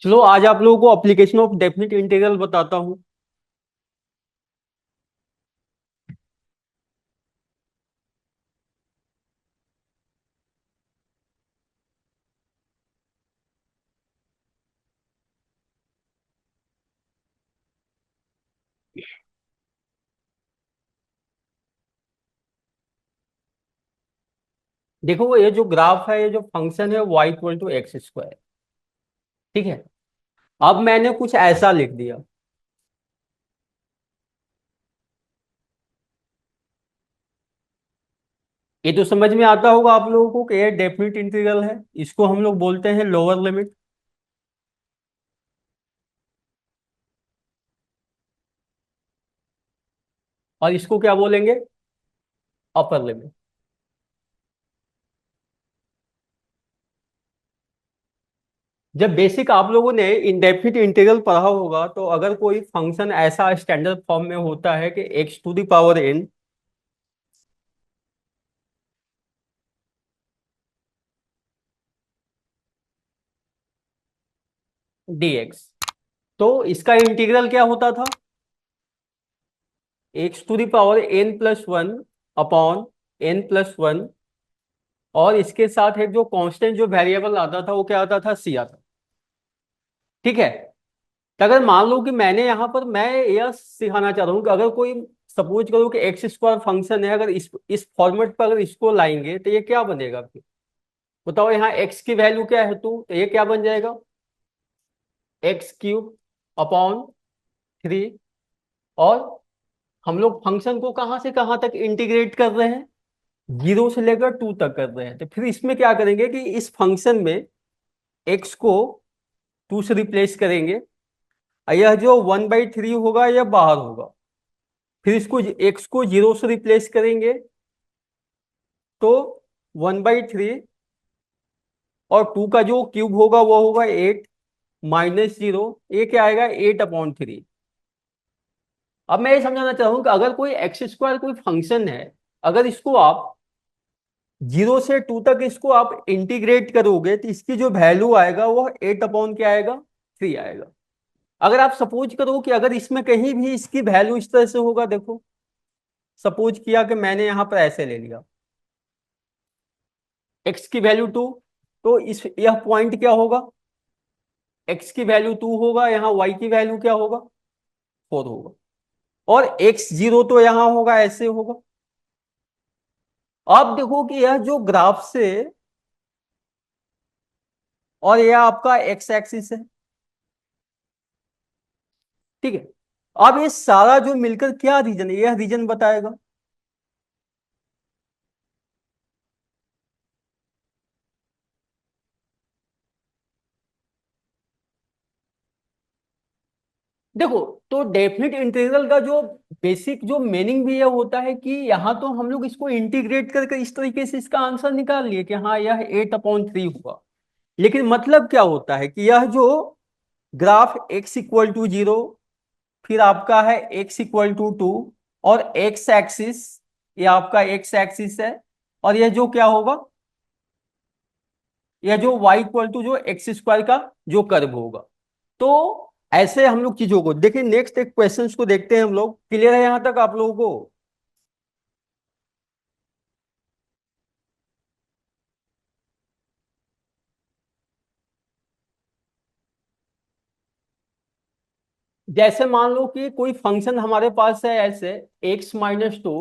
चलो आज आप लोगों को एप्लीकेशन ऑफ डेफिनेट इंटीग्रल बताता हूं। देखो ये जो ग्राफ है, ये जो फंक्शन है y equal to x square. ठीक है। अब मैंने कुछ ऐसा लिख दिया। ये तो समझ में आता होगा आप लोगों को कि ये डेफिनेट इंटीग्रल है। इसको हम लोग बोलते हैं लोअर लिमिट। और इसको क्या बोलेंगे? Upper limit. जब बेसिक आप लोगों ने इंडेफिनिट इंटीग्रल पढ़ा होगा, तो अगर कोई फंक्शन ऐसा स्टैंडर्ड फॉर्म में होता है कि x to the power n dx, तो इसका इंटीग्रल क्या होता था? X to the power n plus one upon n plus one. और इसके साथ एक जो कांस्टेंट जो वेरिएबल आता था वो क्या आता था? सी आता। ठीक है। तो अगर मान लो कि मैंने यहां पर मैं यह सिखाना चाह रहा हूं कि अगर कोई सपोज करो कि एक्स स्क्वायर फंक्शन है, अगर इस फॉर्मेट पर अगर इसको लाएंगे तो ये क्या बनेगा फिर? बताओ, यहाँ एक्स की वैल्यू क्या है? तो ये क्या बन जाएगा? X cube upon three. और हम लोग फंक्शन को कहां से कहां तक इंटीग्रेट कर रहे हैं? जीरो से लेकर टू तक कर रहे हैं। तो फिर इसमें क्या करेंगे कि इस फंक्शन में एक्स को टू से रिप्लेस करेंगे। यह जो वन बाई थ्री होगा यह बाहर होगा। फिर इसको एक्स को जीरो से रिप्लेस करेंगे, तो वन बाई थ्री। और टू का जो क्यूब होगा वो होगा एट, माइनस जीरो। ये क्या आएगा? Eight upon three. अब मैं ये समझाना चाह रहा हूं कि अगर कोई एक्स स्क्वायर कोई फंक्शन है, अगर इसको आप जीरो से टू तक इसको आप इंटीग्रेट करोगे, तो इसकी जो वैल्यू आएगा वो एट अपॉन क्या आएगा? थ्री आएगा। अगर आप सपोज करो कि अगर इसमें कहीं भी इसकी वैल्यू इस तरह से होगा, देखो सपोज किया कि मैंने यहां पर ऐसे ले लिया एक्स की वैल्यू टू, तो इस यह पॉइंट क्या होगा? एक्स की वैल्यू टू होगा, यहाँ वाई की वैल्यू क्या होगा? फोर होगा। और एक्स जीरो तो यहां होगा, ऐसे होगा। आप देखो कि यह जो ग्राफ से, और यह आपका एक्स एक्सिस है। ठीक है। अब ये सारा जो मिलकर क्या रीजन है, यह रीजन बताएगा। देखो, तो डेफिनेट इंटीग्रल का जो बेसिक जो मीनिंग भी यह होता है कि यहाँ तो हम लोग इसको इंटीग्रेट करके इस तरीके से इसका आंसर निकाल लिए कि हाँ यह एट अपॉन थ्री हुआ। लेकिन मतलब क्या होता है कि यह जो graph x equal to zero, फिर आपका है x इक्वल टू टू, और एक्स एक्सिस, ये आपका एक्स एक्सिस है। और यह जो क्या होगा? यह जो y इक्वल टू जो एक्स स्क्वायर का जो कर्व होगा। तो ऐसे हम लोग चीजों को देखिए। नेक्स्ट एक क्वेश्चन को देखते हैं हम लोग। क्लियर है यहां तक आप लोगों को? जैसे मान लो कि कोई फंक्शन हमारे पास है ऐसे x माइनस टू,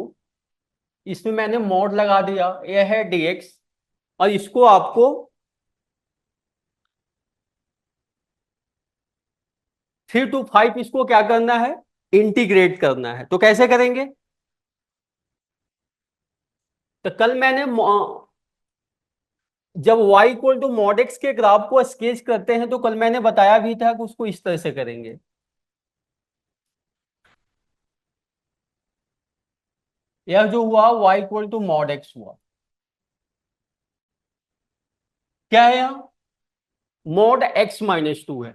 इसमें मैंने मॉड लगा दिया, यह है dx। और इसको आपको थ्री टू फाइव इसको क्या करना है? इंटीग्रेट करना है। तो कैसे करेंगे? तो कल मैंने जब y equal to mod x के ग्राफ को स्केच करते हैं, तो कल मैंने बताया भी था कि उसको इस तरह से करेंगे। यह जो हुआ y equal to mod x हुआ। क्या है यहाँ? मॉड एक्स माइनस टू है।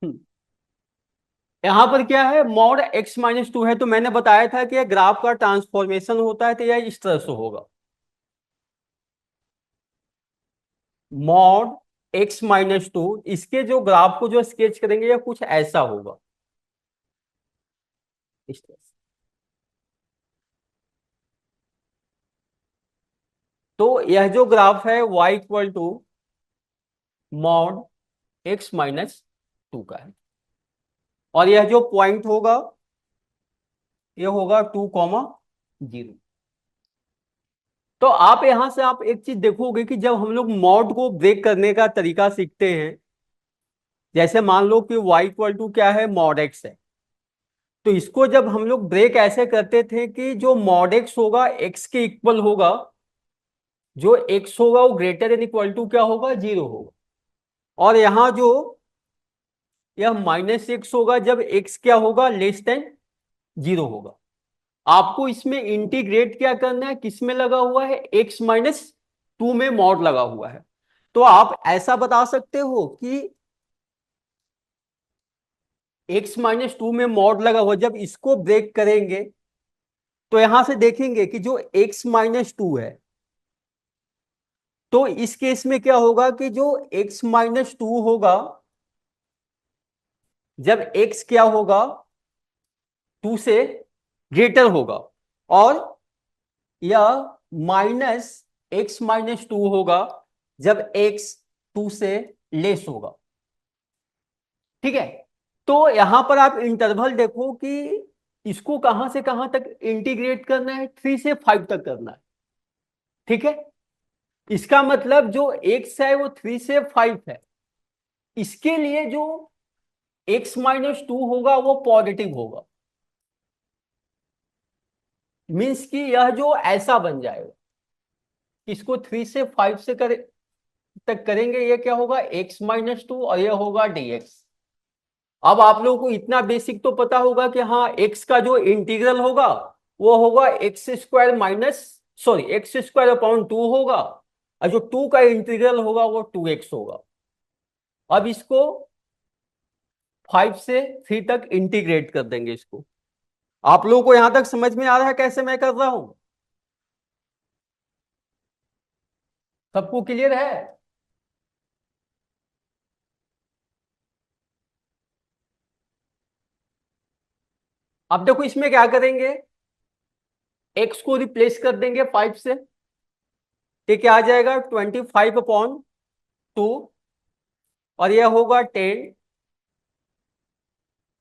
हम्म, यहां पर क्या है, मॉड x-2 है, तो मैंने बताया था कि ग्राफ का ट्रांसफॉर्मेशन होता है तो यह इस तरह से होगा, मॉड x-2, इसके जो ग्राफ को जो स्केच करेंगे यह कुछ ऐसा होगा, इस तरह से। तो यह जो ग्राफ है y equal to mod x-2 का है, और यह जो पॉइंट होगा यह होगा 2,0। तो आप यहां से आप एक चीज देखोगे कि जब हम लोग मॉड को ब्रेक करने का तरीका सीखते हैं, जैसे मान लो कि y इक्वल टू क्या है, मॉड x है, तो इसको जब हम लोग ब्रेक ऐसे करते थे कि जो मॉड x होगा x के इक्वल होगा, जो x होगा वो ग्रेटर देन इक्वल टू क्या होगा, 0 होगा, और यहां जो यह -x होगा जब x क्या होगा, लेस देन 0 होगा। आपको इसमें इंटीग्रेट क्या करना है, किस में लगा हुआ है, x-2 में मॉड लगा हुआ है। तो आप ऐसा बता सकते हो कि x-2 में मॉड लगा हुआ, जब इसको ब्रेक करेंगे तो यहां से देखेंगे कि जो x-2 है, तो इस केस में क्या होगा कि जो x-2 होगा, जब x क्या होगा, 2 से ग्रेटर होगा, और यह -x-2 होगा जब x 2 से लेस होगा। ठीक है, तो यहां पर आप इंटरवल देखो कि इसको कहां से कहां तक इंटीग्रेट करना है, 3 से 5 तक करना है। ठीक है, इसका मतलब जो x है वो 3 से 5 है, इसके लिए जो x-2 होगा वो पॉजिटिव होगा, मीन्स कि यह जो ऐसा बन जाएगा, इसको 3 से 5 से तक करेंगे, ये क्या होगा, x-2, और यह होगा dx। अब आप लोगों को इतना बेसिक तो पता होगा कि हाँ, x का जो इंटीग्रल होगा वो होगा x² होगा, और जो 2 का इंटीग्रल होगा वो 2x होगा। अब इसको 5 से 3 तक इंटीग्रेट कर देंगे इसको। आप लोगों को यहां तक समझ में आ रहा है कैसे मैं कर रहा हूं, सबको क्लियर है? अब देखो इसमें क्या करेंगे, x को रिप्लेस कर देंगे 5 से, ये क्या आ जाएगा, 25/2, और यह होगा 10,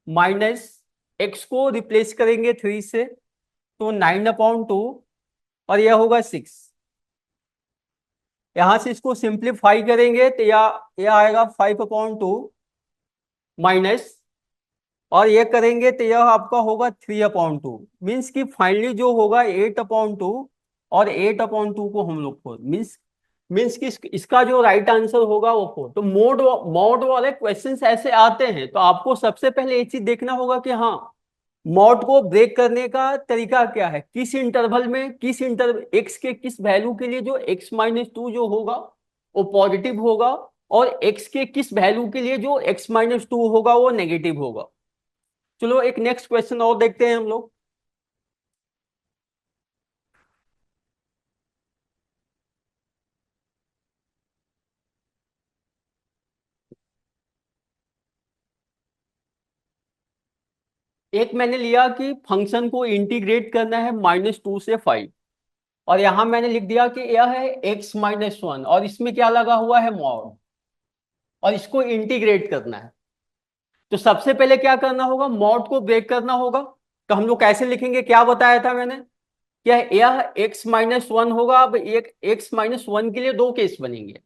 माइनस x को रिप्लेस करेंगे 3 से, तो 9/2, और यह होगा 6। यहां से इसको सिंप्लीफाई करेंगे तो यह आएगा 5/2 माइनस, और ये करेंगे तो यह आपका होगा 3/2, मीन्स कि फाइनली जो होगा 8/2, और 8/2 को हम लोग को मीन्स मीन्स कि इसका जो राइट आंसर होगा वो 4। तो मोड मोड वाले क्वेश्चंस ऐसे आते हैं, तो आपको सबसे पहले एक चीज देखना होगा कि हाँ, मॉड को ब्रेक करने का तरीका क्या है, किस इंटरवल में, किस एक्स के किस वैल्यू के लिए जो x-2 जो होगा वो पॉजिटिव होगा, और x के किस वैल्यू के लिए जो x-2 होगा वो नेगेटिव होगा। चलो एक नेक्स्ट क्वेश्चन और देखते हैं हम लोग। एक मैंने लिया कि फंक्शन को इंटीग्रेट करना है -2 से 5, और यहां मैंने लिख दिया कि यह है x-1, और इसमें क्या लगा हुआ है, मॉड, और इसको इंटीग्रेट करना है। तो सबसे पहले क्या करना होगा, मॉड को ब्रेक करना होगा। तो हम लोग कैसे लिखेंगे, क्या बताया था मैंने, क्या यह x-1 होगा। अब एक x-1 के लिए दो केस बनेंगे,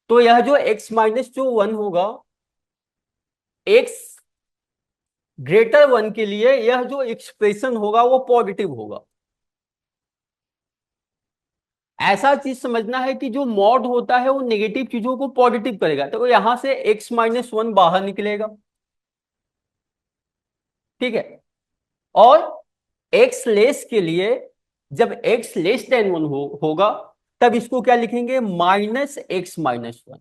तो यह जो x-1 होगा, x ग्रेटर 1 के लिए यह जो एक्सप्रेशन होगा वो पॉजिटिव होगा। ऐसा चीज समझना है कि जो मॉड होता है वो नेगेटिव चीजों को पॉजिटिव करेगा, तो यहां से x-1 बाहर निकलेगा। ठीक है, और x लेस के लिए, जब x लेस देन 1 होगा, तब इसको क्या लिखेंगे, -x-1।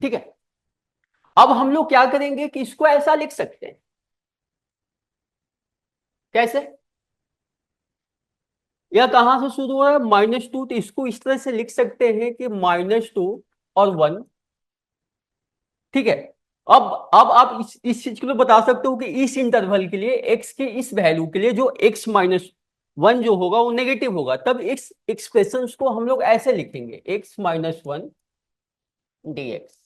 ठीक है, अब हम लोग क्या करेंगे कि इसको ऐसा लिख सकते हैं। कैसे? यह कहां से शुरू हो रहा है, -2, तो इसको इस तरह से लिख सकते हैं कि -2 और 1। ठीक है। अब आप इस चीज को तो बता सकते हो कि इस इंटरवल के लिए एक्स के इस वैल्यू के लिए जो x-1 जो होगा वो नेगेटिव होगा, तब इस एक्सप्रेशन को हम लोग ऐसे लिखेंगे, x-1 dx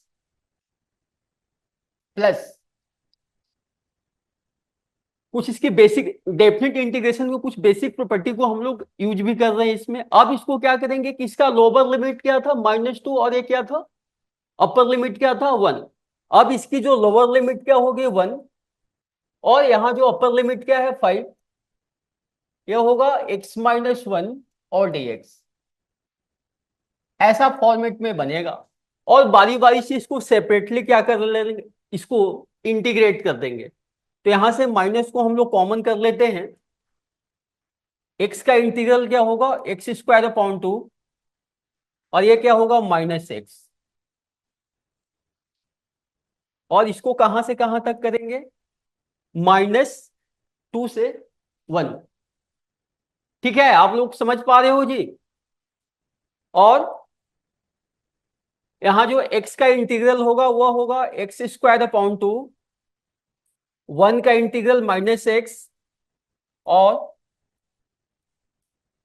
प्लस कुछ इसकी बेसिक डेफिनेट इंटीग्रेशन में कुछ बेसिक प्रॉपर्टी को हम लोग यूज भी कर रहे हैं इसमें। अब इसको क्या करेंगे कि इसका लोअर लिमिट क्या था, -2, और ये क्या था, अपर लिमिट क्या था, 1। अब इसकी जो लोअर लिमिट क्या होगी, 1, और यहां जो अपर लिमिट क्या है, 5। यह होगा x-1 और dx। ऐसा फॉर्मेट में बनेगा। और बारी बारी से इसको सेपरेटली क्या कर लेंगे, इसको इंटीग्रेट कर देंगे। तो यहां से माइनस को हम लोग कॉमन कर लेते हैं। x का इंटीग्रल क्या होगा, x² 2, और ये क्या होगा, -x। और इसको कहां से कहां तक करेंगे, -2 से 1। ठीक है, आप लोग समझ पा रहे हो जी। और यहां जो x का इंटीग्रल होगा वह होगा x² 2, 1 का इंटीग्रल -x, और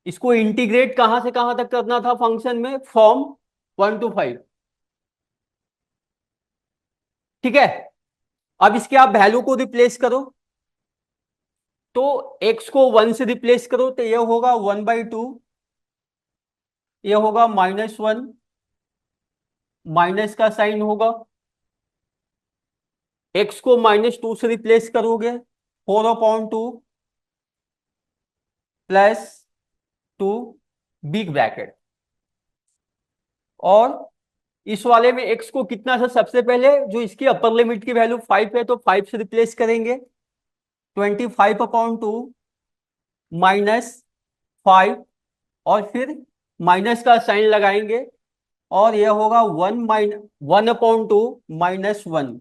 इसको इंटीग्रेट कहां से कहां तक करना था फंक्शन में, फ्रॉम 1 to 5। ठीक है। अब इसके आप वैल्यू को रिप्लेस करो, तो x को 1 से रिप्लेस करो तो यह होगा 1/2, यह होगा -1, माइनस का साइन होगा। x को -2 से रिप्लेस करोगे, 4/2 +2 बिग ब्रैकेट। और इस वाले में x को कितना था, सबसे पहले जो इसकी अपर लिमिट की वैल्यू 5 है तो 5 से रिप्लेस करेंगे, 25/2 -5, और फिर माइनस का साइन लगाएंगे, और यह होगा 1/2 -1।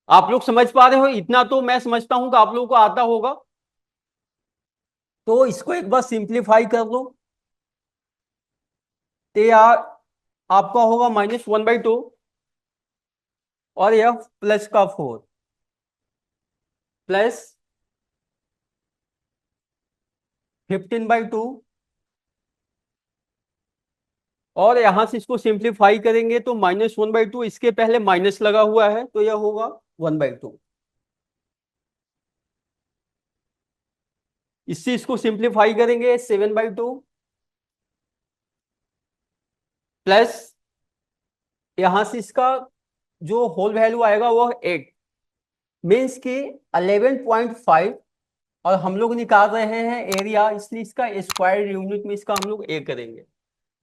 आप लोग समझ पा रहे हो, इतना तो मैं समझता हूं कि आप लोगों को आता होगा। तो इसको एक बार सिंप्लीफाई कर लो, तो यार आपका होगा -1/2, और यह प्लस का 4 प्लस 15/2, और यहां से इसको सिंप्लीफाई करेंगे तो -1/2, इसके पहले माइनस लगा हुआ है तो यह होगा 1/2। इससे इसको सिंप्लीफाई करेंगे, 7/2 प्लस यहां से इसका जो होल वैल्यू आएगा वो 8, मीन्स की 11.5। और हम लोग निकाल रहे हैं एरिया, इसलिए इसका स्क्वायर यूनिट में इसका हम लोग ए करेंगे।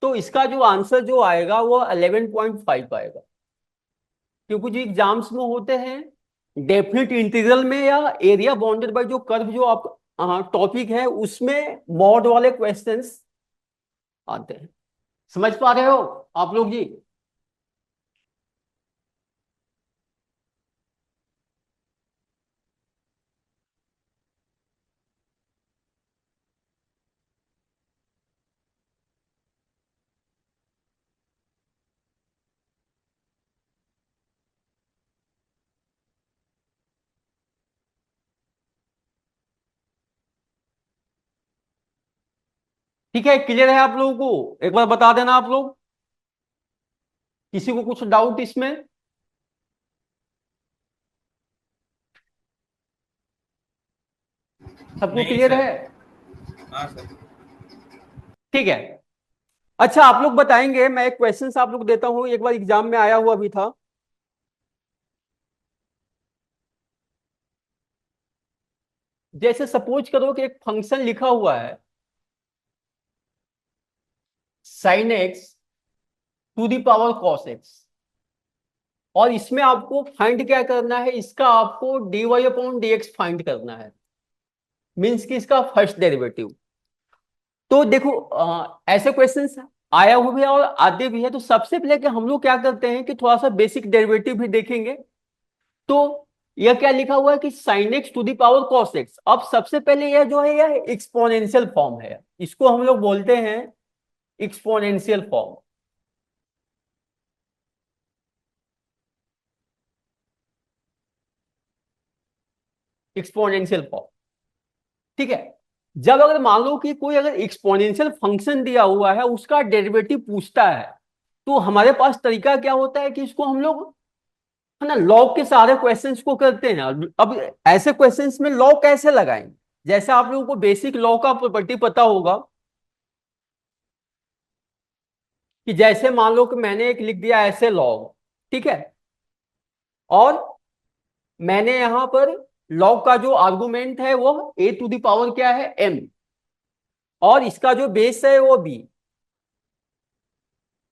तो इसका जो आंसर जो आएगा वो 11.5 आएगा। क्योंकि जो एग्जाम्स में होते हैं डेफिनेट इंटीग्रल में या एरिया बाउंडेड बाय जो कर्व जो आप टॉपिक है उसमें मॉड वाले क्वेश्चंस आते हैं। समझ पा रहे हो आप लोग जी? ठीक है, क्लियर है आप लोगों को? एक बार बता देना आप लोग, किसी को कुछ डाउट इसमें? सबको नहीं क्लियर सर। है? हाँ सर। ठीक है। अच्छा, आप लोग बताएंगे, मैं एक क्वेश्चन आप लोग देता हूं, एक बार एग्जाम में आया हुआ भी था। जैसे सपोज करो कि एक फंक्शन लिखा हुआ है sin x⁻cos x, और इसमें आपको फाइंड क्या करना है, इसका आपको dy/dx फाइंड करना है, मीन्स कि इसका फर्स्ट डेरिवेटिव। तो देखो ऐसे क्वेश्चंस आया हुआ भी है और आधे भी है। तो सबसे पहले कि हम लोग क्या करते हैं कि थोड़ा सा बेसिक डेरिवेटिव भी देखेंगे। तो यह क्या लिखा हुआ है कि sine x to the power cos x. अब सबसे पहले यह जो है यह एक्सपोनेंशियल फॉर्म है, इसको हम लोग बोलते हैं एक्सपोनेंशियल फॉर्म। एक्सपोनेंशियल फॉर्म, ठीक है। जब अगर मान लो कि कोई अगर एक्सपोनेंशियल फंक्शन दिया हुआ है, उसका डेरिवेटिव पूछता है, तो हमारे पास तरीका क्या होता है कि इसको हम लोग है ना लॉग के सारे क्वेश्चंस को करते हैं। अब ऐसे क्वेश्चंस में लॉग कैसे लगाएंगे? जैसे आप लोगों को बेसिक लॉ का प्रॉपर्टी पता होगा कि जैसे मान लो कि मैंने एक लिख दिया ऐसे लॉग, ठीक है, और मैंने यहां पर लॉग का जो आर्गुमेंट है वो ए टू द पावर क्या है एम, और इसका जो बेस है वो बी।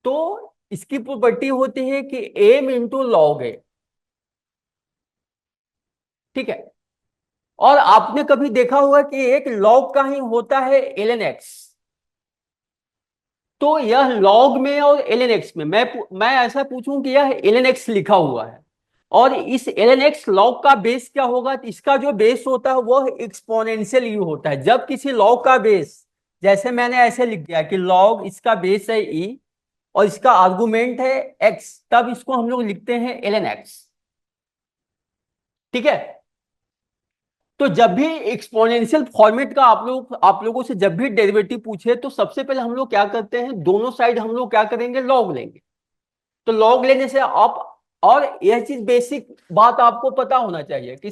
तो इसकी प्रॉपर्टी होती है कि एम इंटू लॉग है, ठीक है। और आपने कभी देखा होगा कि एक लॉग का ही होता है एल एन एक्स। तो यह लॉग में और एल एन एक्स में मैं ऐसा पूछूं कि यह एल एन एक्स लिखा हुआ है, और इस एल एन एक्स लॉग का बेस क्या होगा? तो इसका जो बेस होता है वह एक्सपोनेंशियल यू होता है। जब किसी लॉग का बेस, जैसे मैंने ऐसे लिख दिया कि लॉग इसका बेस है ई और इसका आर्गुमेंट है एक्स, तब इसको हम लोग लिखते हैं एल एन एक्स, ठीक है। तो जब भी एक्सपोनेंशियल फॉर्मेट का आप लोगों से जब भी डेरिवेटिव पूछे, तो सबसे पहले हम लोग क्या करते हैं, दोनों साइड हम लोग क्या करेंगे, लॉग लेंगे। तो लॉग लेने से आप, और यह चीज बेसिक बात आपको पता होना चाहिए कि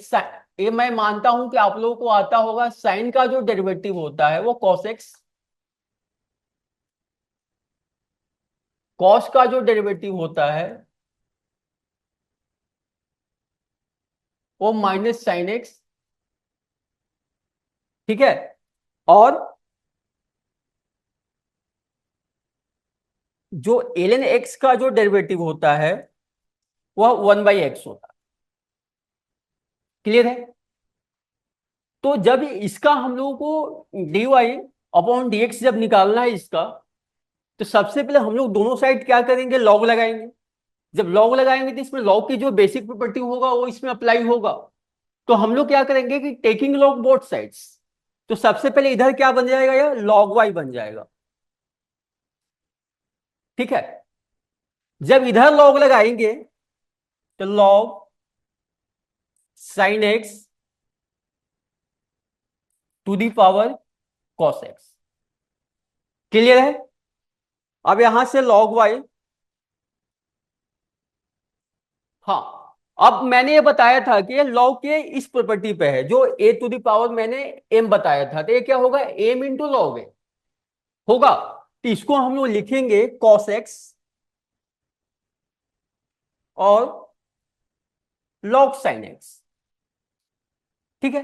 ये मैं मानता हूं कि आप लोगों को आता होगा, साइन का जो डेरिवेटिव होता है वो कॉस एक्स, कॉस का जो डेरिवेटिव होता है वो माइनस साइन एक्स, ठीक है। और जो एल एन एक्स का जो डेरिवेटिव होता है वह वन बाई एक्स होता है। क्लियर है? तो जब इसका हम लोगों को d y upon d x जब निकालना है इसका, तो सबसे पहले हम लोग दोनों साइड क्या करेंगे, लॉग लगाएंगे। जब लॉग लगाएंगे तो इसमें लॉग की जो बेसिक प्रॉपर्टी होगा वो इसमें अप्लाई होगा। तो हम लोग क्या करेंगे कि टेकिंग लॉग बोथ साइड्स, तो सबसे पहले इधर क्या बन जाएगा, यह लॉग वाई बन जाएगा, ठीक है। जब इधर लॉग लगाएंगे तो log sine x to the power cos x. Clear है? अब यहां से लॉग वाई, हाँ, अब मैंने ये बताया था कि ये लॉग के इस प्रॉपर्टी पे है जो ए टू द पावर मैंने एम बताया था, तो ये क्या होगा, एम इंटू लॉग है होगा। तो इसको हम लोग लिखेंगे कॉस एक्स और लॉग साइन एक्स, ठीक है।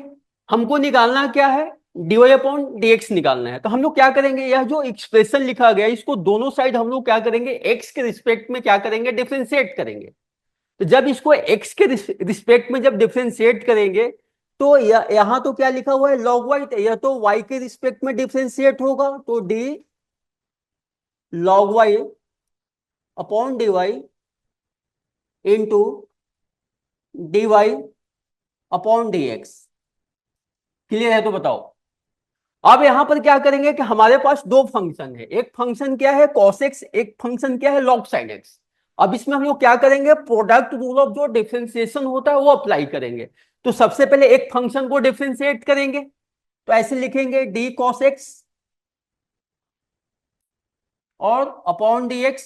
हमको निकालना क्या है, डीवाई अपॉन डीएक्स निकालना है। तो हम लोग क्या करेंगे, यह जो एक्सप्रेशन लिखा गया इसको दोनों साइड हम लोग क्या करेंगे, एक्स के रिस्पेक्ट में क्या करेंगे, डिफ्रेंशिएट करेंगे। तो जब इसको एक्स के रिस्पेक्ट में जब डिफ्रेंशिएट करेंगे, तो यहां तो क्या लिखा हुआ है, लॉग वाई, यह तो वाई के रिस्पेक्ट में डिफ्रेंशिएट होगा, तो d log y upon d y into d y upon d x. Clear है? तो बताओ। अब यहां पर क्या करेंगे कि हमारे पास दो फंक्शन है, एक फंक्शन क्या है cos x, एक फंक्शन क्या है log sin x। अब इसमें हम लोग क्या करेंगे, प्रोडक्ट रूल ऑफ जो डिफरेंशिएशन होता है वो अप्लाई करेंगे। तो सबसे पहले एक फंक्शन को डिफरेंशिएट करेंगे, तो ऐसे लिखेंगे d cos x और अपॉन dx,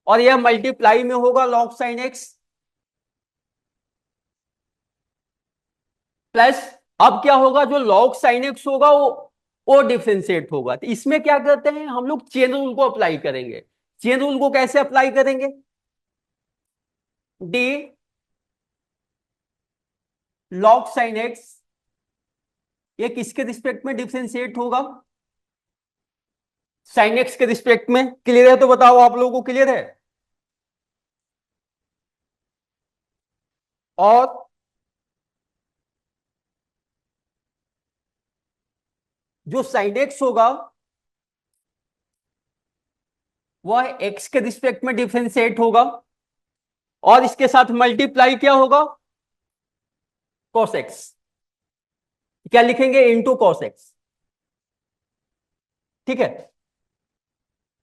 और यह मल्टीप्लाई में होगा log sin x प्लस, अब क्या होगा, जो log sin x होगा वो डिफरेंशिएट होगा। तो इसमें क्या करते हैं हम लोग, चेन रूल को अप्लाई करेंगे। चेन रूल को कैसे अप्लाई करेंगे, डी लॉग साइन एक्स, ये किसके रिस्पेक्ट में डिफरेंशिएट होगा, साइन एक्स के रिस्पेक्ट में। क्लियर है? तो बताओ आप लोगों को क्लियर है? और जो साइन एक्स होगा वह x के रिस्पेक्ट में डिफरेंशिएट होगा और इसके साथ मल्टीप्लाई क्या होगा, cos x। क्या लिखेंगे, इनटू cos x। ठीक है।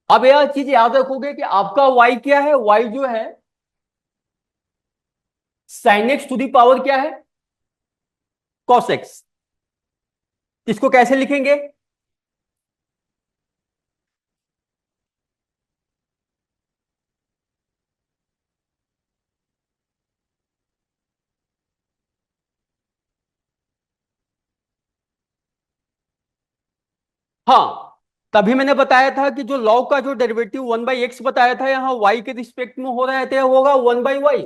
अब यह चीज याद रखोगे कि आपका y क्या है, y जो है sin x to the power क्या है, cos x। इसको कैसे लिखेंगे, हाँ तभी मैंने बताया था कि जो log का जो डेरिवेटिव 1/x बताया था यहाँ y के रिस्पेक्ट में हो रहा है, तो होगा 1/y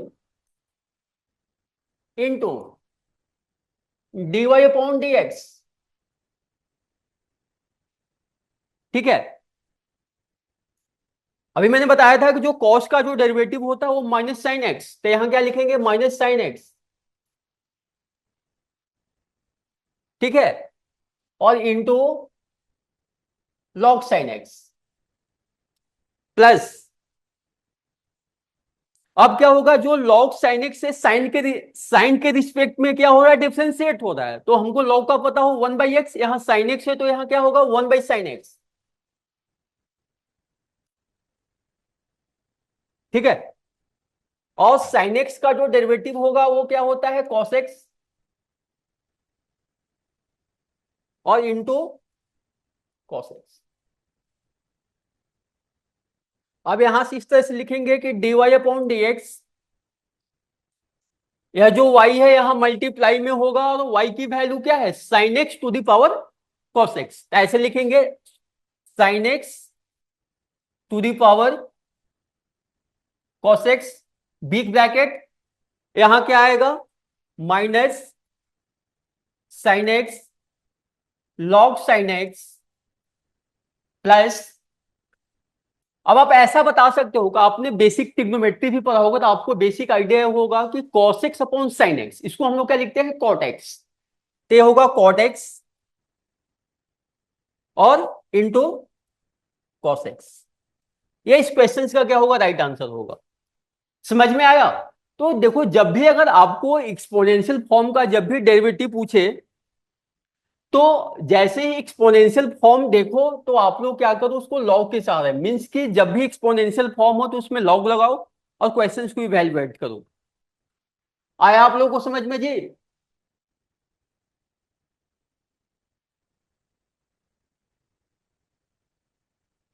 इंटू dy/dx। ठीक है। अभी मैंने बताया था कि जो cos का जो डेरिवेटिव होता है वो माइनस साइन एक्स, तो यहां क्या लिखेंगे, माइनस साइन एक्स। ठीक है। और into log sine x plus, अब क्या होगा, जो log साइन एक्स से साइन के रिस्पेक्ट में क्या हो रहा है, डिफरेंशिएट हो रहा है, तो हमको log का पता हो 1/x, यहाँ साइन एक्स है तो यहाँ क्या होगा 1/sin x। ठीक है। और साइन एक्स का जो डेरिवेटिव होगा वो क्या होता है, cos x और इंटू cos x। अब यहां से इस तरह से लिखेंगे कि dy/dx, यह जो y है यहां मल्टीप्लाई में होगा और y की वैल्यू क्या है, sin x to the power cos x। ऐसे लिखेंगे sin x to the power cos x, big bracket, यहां क्या आएगा, minus sin x log sin x plus, अब आप ऐसा बता सकते हो कि आपने बेसिक ट्रिग्नोमेट्री भी पढ़ा होगा तो आपको बेसिक आइडिया होगा कि cos x upon sin x, इसको हम लोग क्या लिखते हैं, cot x। तो ये होगा cot x और इंटू cos x। ये इस क्वेश्चन का क्या होगा, राइट आंसर होगा। समझ में आया। तो देखो जब भी अगर आपको एक्सपोनेंशियल फॉर्म का जब भी डेरिवेटिव पूछे, तो जैसे ही एक्सपोनेंशियल फॉर्म देखो तो आप लोग क्या करो, उसको लॉग के साथ है, मीन्स कि जब भी एक्सपोनेंशियल फॉर्म हो तो उसमें लॉग लगाओ और क्वेश्चंस को इवैल्यूएट करो। आया आप लोगों को समझ में जी।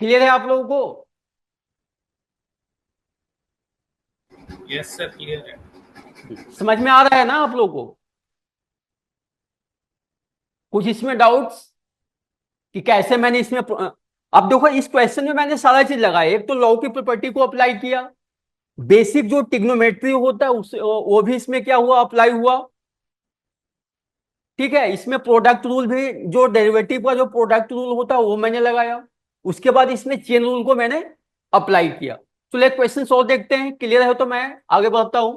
क्लियर है आप लोगों को। यस सर, क्लियर है। समझ में आ रहा है ना आप लोगों को, कुछ इसमें डाउट्स कि कैसे मैंने इसमें अब देखो इस क्वेश्चन में मैंने सारा चीज लगाया, एक तो लॉ की प्रॉपर्टी को अप्लाई किया, बेसिक जो टिग्नोमेट्री होता है उस वो भी इसमें क्या हुआ, अप्लाई हुआ। ठीक है। इसमें प्रोडक्ट रूल भी, जो डेरिवेटिव का जो प्रोडक्ट रूल होता है वो मैंने लगाया, उसके बाद इसमें चेन रूल को मैंने अप्लाई किया। चलो एक क्वेश्चन और देखते हैं, क्लियर है तो मैं आगे बढ़ता हूं।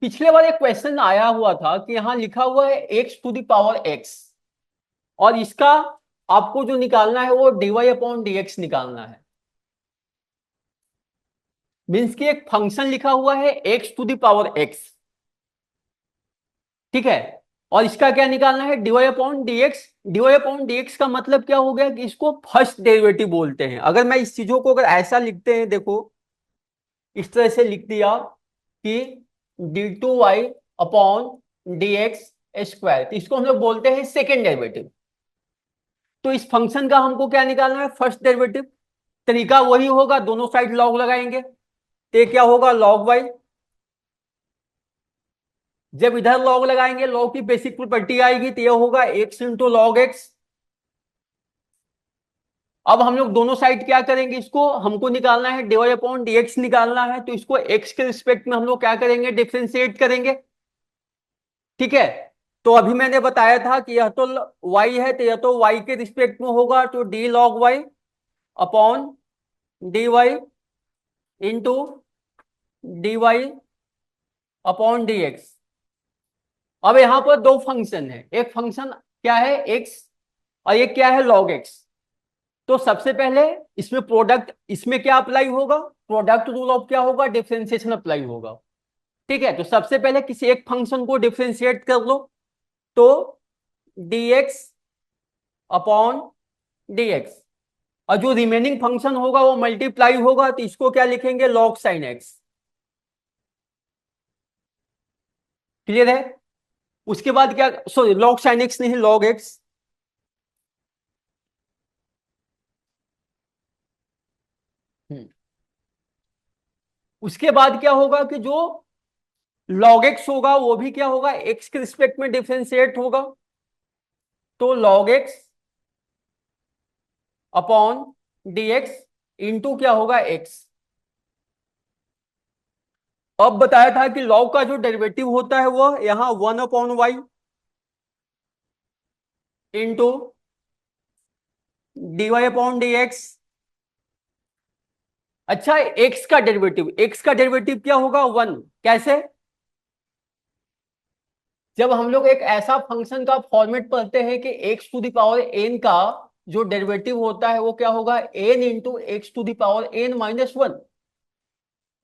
पिछले बार एक क्वेश्चन आया हुआ था कि यहां लिखा हुआ है x to the power x, और इसका आपको जो निकालना है वो dy/dx निकालना है। मीन्स कि एक फंक्शन लिखा हुआ है x to the power x. ठीक है। और इसका क्या निकालना है, dy/dx। dy/dx का मतलब क्या हो गया कि इसको फर्स्ट डेरिवेटिव बोलते हैं। अगर मैं इस चीजों को अगर ऐसा लिखते हैं, देखो इस तरह से लिख दिया कि d2y/dx², तो इसको हम लोग बोलते हैं सेकेंड डेरिवेटिव। तो इस फंक्शन का हमको क्या निकालना है, फर्स्ट डेरिवेटिव। तरीका वही होगा, दोनों साइड लॉग लगाएंगे, तो ये क्या होगा, log y। जब इधर लॉग लगाएंगे, लॉग की बेसिक प्रॉपर्टी आएगी, तो ये होगा x इंटू लॉग एक्स। अब हम लोग दोनों साइड क्या करेंगे, इसको हमको निकालना है dy/dx निकालना है, तो इसको x के रिस्पेक्ट में हम लोग क्या करेंगे, डिफरेंशिएट करेंगे। ठीक है। तो अभी मैंने बताया था कि यह तो y है, तो यह तो y के रिस्पेक्ट में होगा, तो d log y upon dy into dy upon dx। अब यहां पर दो फंक्शन है, एक फंक्शन क्या है x और ये क्या है log x। तो सबसे पहले इसमें प्रोडक्ट, इसमें क्या अप्लाई होगा, प्रोडक्ट रूल ऑफ क्या होगा, डिफरेंशिएशन अप्लाई होगा। ठीक है, तो सबसे पहले किसी एक फंक्शन को डिफरेंशिएट कर लो, तो dx अपॉन dx, और जो रिमेनिंग फंक्शन होगा वो मल्टीप्लाई होगा, तो इसको क्या लिखेंगे, log sin x। क्लियर है। उसके बाद क्या, सॉरी log sin x नहीं, log x। उसके बाद क्या होगा कि जो log x होगा वो भी क्या होगा, x के रिस्पेक्ट में डिफरेंशिएट होगा, तो log x upon dx into क्या होगा x। अब बताया था कि log का जो डेरिवेटिव होता है वो यहां 1/y into dy upon dx। अच्छा, x का डेरिवेटिव क्या होगा, 1। कैसे, जब हम लोग एक ऐसा फंक्शन का फॉर्मेट पढ़ते हैं कि x to the power n का जो डेरिवेटिव होता है वो क्या होगा, n into x to the power n minus 1।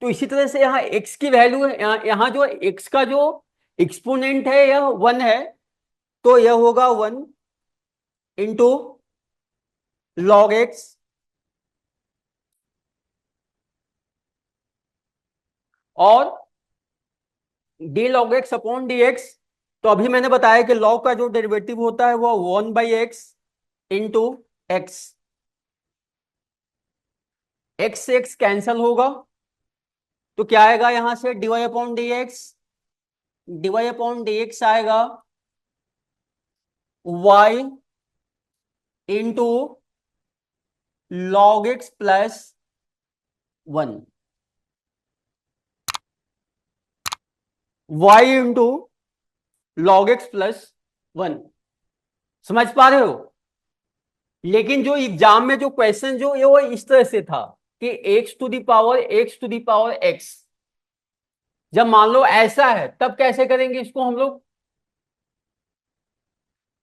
तो इसी तरह से यहाँ x की वैल्यू है, यहाँ जो x का जो एक्सपोनेंट है यह 1 है, तो यह होगा 1 इंटू लॉग एक्स और D log x upon d x. तो अभी मैंने बताया कि लॉग का जो डेरिवेटिव होता है वो 1/x इंटू एक्स, एक्स से एक्स कैंसल होगा, तो क्या आएगा यहां से, dy upon d x, dy upon d x आएगा y into log x plus 1, y into log x plus 1। समझ पा रहे हो। लेकिन जो एग्जाम में जो क्वेश्चन जो ये वो इस तरह से था कि x to the power x। जब मान लो ऐसा है तब कैसे करेंगे इसको हम लोग।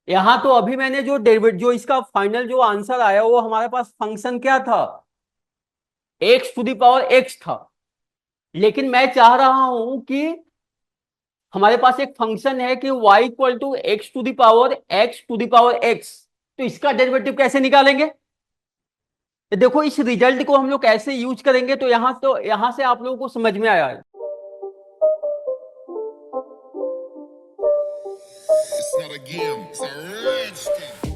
यहां तो अभी मैंने जो डेरिवेट, जो इसका फाइनल जो आंसर आया वो हमारे पास फंक्शन क्या था, x to the power x था। लेकिन मैं चाह रहा हूं कि हमारे पास एक फंक्शन है कि y equal to x to the power x। तो इसका डेरिवेटिव कैसे निकालेंगे, देखो इस रिजल्ट को हम लोग कैसे यूज करेंगे, तो यहां से आप लोगों को समझ में आया है। It's not a game, it's a rich thing.